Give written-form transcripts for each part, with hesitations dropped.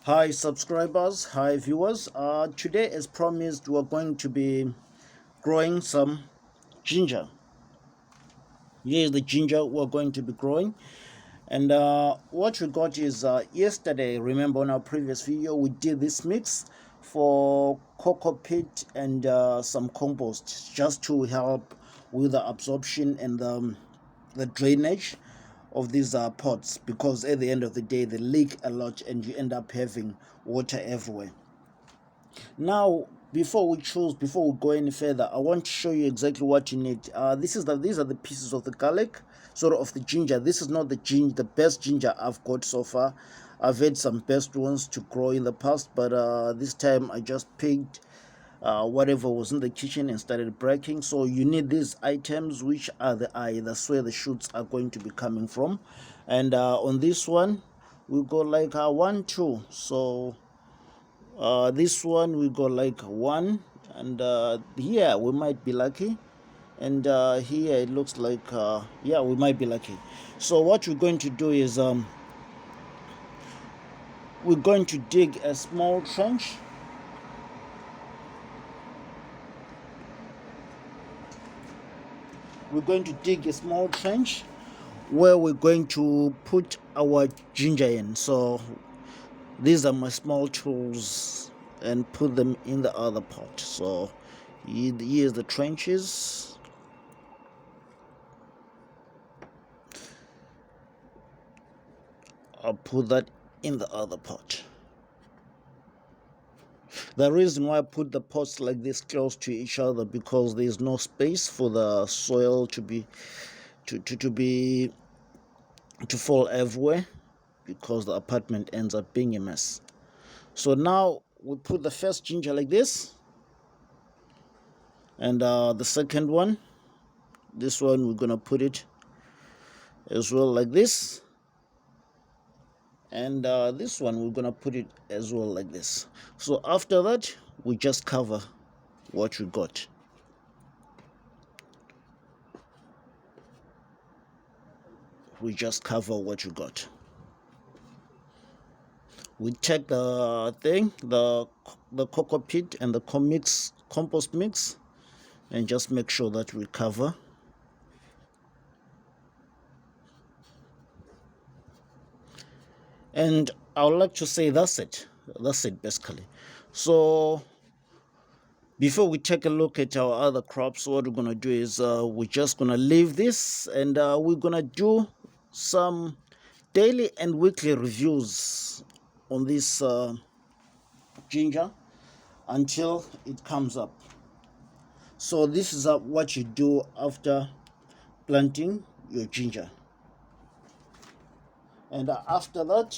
Hi subscribers, hi viewers. Today as promised we're going to be growing some ginger. Here's the ginger we're going to be growing. And what we got is yesterday, remember on our previous video, we did this mix for cocoa peat and some compost just to help with the absorption and the drainage of these pots, because at the end of the day they leak a lot and you end up having water everywhere. Now, before we go any further, I want to show you exactly what you need. These are the pieces of the garlic, sort of the ginger. This is not the best ginger I've got so far. I've had some best ones to grow in the past, but this time I just picked whatever was in the kitchen and started breaking. So you need these items, which are that's where the shoots are going to be coming from. And on this one we go like 1 2. So this one we go like 1, and here we might be lucky, and here it looks like yeah, we might be lucky. So what we're going to do is we're going to dig a small trench. We're going to dig a small trench where we're going to put our ginger in. So these are my small tools, and put them in the other pot. So here's the trenches. I'll put that in the other pot. The reason why I put the pots like this close to each other, because there's no space for the soil to fall everywhere, because the apartment ends up being a mess. So now we put the first ginger like this, and the second one, this one, we're gonna put it as well like this, and this one we're gonna put it as well like this. So after that we just cover what we got. We just cover what you got. We take the thing, the cocoa peat and the compost mix, and just make sure that we cover. And I would like to say that's it basically. So before we take a look at our other crops, what we're gonna do is we're just gonna leave this, and we're gonna do some daily and weekly reviews on this ginger until it comes up. So this is what you do after planting your ginger. And after that,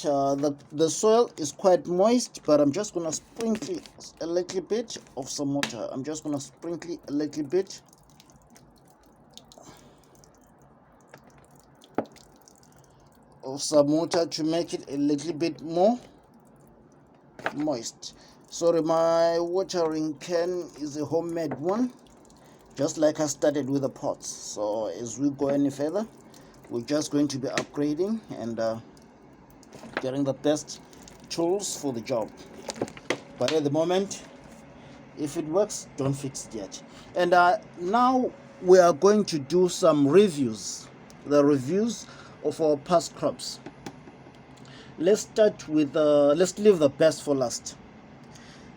the soil is quite moist, but I'm just gonna sprinkle a little bit of some water. I'm just gonna sprinkle a little bit of some water to make it a little bit more moist. Sorry, my watering can is a homemade one, just like I started with the pots. So as we go any further, we're just going to be upgrading and getting the best tools for the job. But at the moment, if it works, don't fix it yet. And now we are going to do some reviews, the reviews of our past crops. Let's start with let's leave the best for last.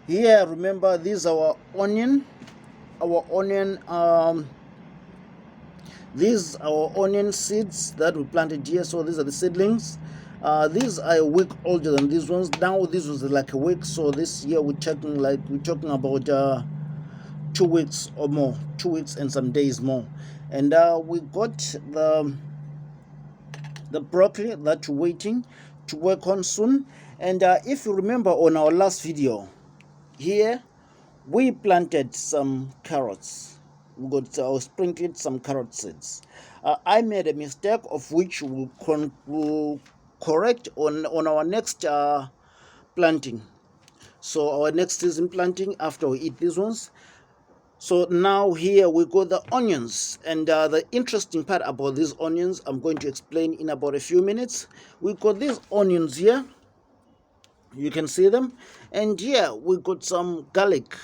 Here, remember, these are these are our onion seeds that we planted here. So these are the seedlings. These are a week older than these ones. Now this was like a week. So this year we're talking about 2 weeks or more, 2 weeks and some days more. And we got the broccoli that we're waiting to work on soon. And if you remember on our last video here, we planted some carrots. We got sprinkled some carrot seeds. I made a mistake, of which we'll correct on our next planting. So our next season planting, after we eat these ones. So now here we got the onions, and the interesting part about these onions I'm going to explain in about a few minutes. We got these onions here. You can see them. And here we got some garlic.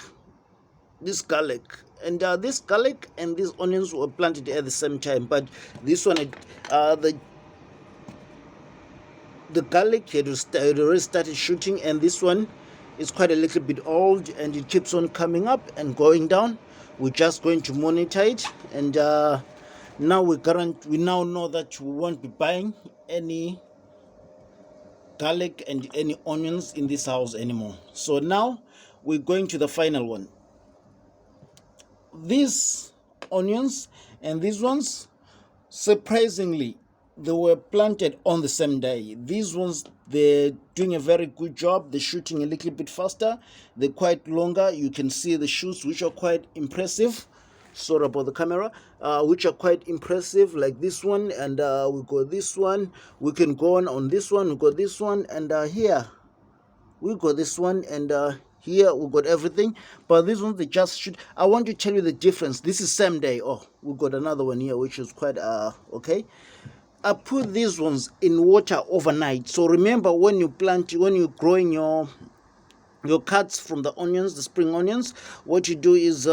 This garlic, and this garlic and these onions were planted at the same time, but this one, the garlic had already started shooting, and this one is quite a little bit old and it keeps on coming up and going down. We're just going to monitor it, and now we now know that we won't be buying any garlic and any onions in this house anymore. So now we're going to the final one. These onions and these ones, surprisingly, they were planted on the same day. These ones, they're doing a very good job. They're shooting a little bit faster. They're quite longer. You can see the shoots, which are quite impressive. Sorry about the camera. Which are quite impressive, like this one, and we got this one. We can go on this one. We got this one, and here we got this one, and here we got everything. But this one, they just shoot. I want to tell you the difference. This is same day. Oh, we got another one here, which is quite okay. I put these ones in water overnight. So remember, when you plant, when you're growing your cuts from the onions, the spring onions, what you do is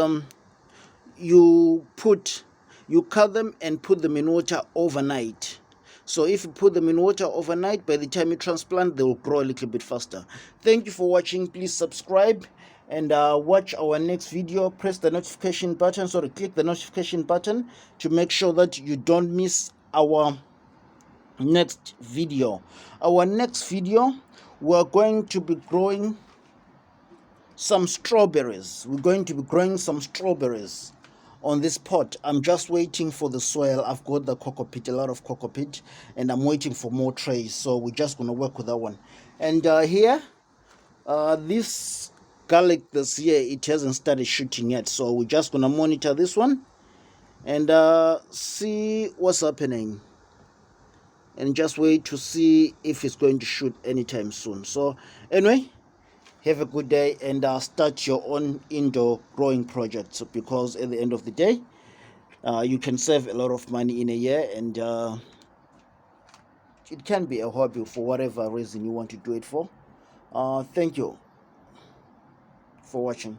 you cut them and put them in water overnight. So if you put them in water overnight, by the time you transplant, they will grow a little bit faster. Thank you for watching. Please subscribe and watch our next video. Press the notification button, click the notification button to make sure that you don't miss our next video. Our next video, we're going to be growing some strawberries. We're going to be growing some strawberries on this pot. I'm just waiting for the soil. I've got the cocoa peat, a lot of cocoa peat, and I'm waiting for more trays. So we're just going to work with that one. And here, this garlic this year, it hasn't started shooting yet. So we're just going to monitor this one and see what's happening. And just wait to see if it's going to shoot anytime soon. So anyway, have a good day, and start your own indoor growing projects, because at the end of the day, you can save a lot of money in a year, and it can be a hobby for whatever reason you want to do it for. Thank you for watching.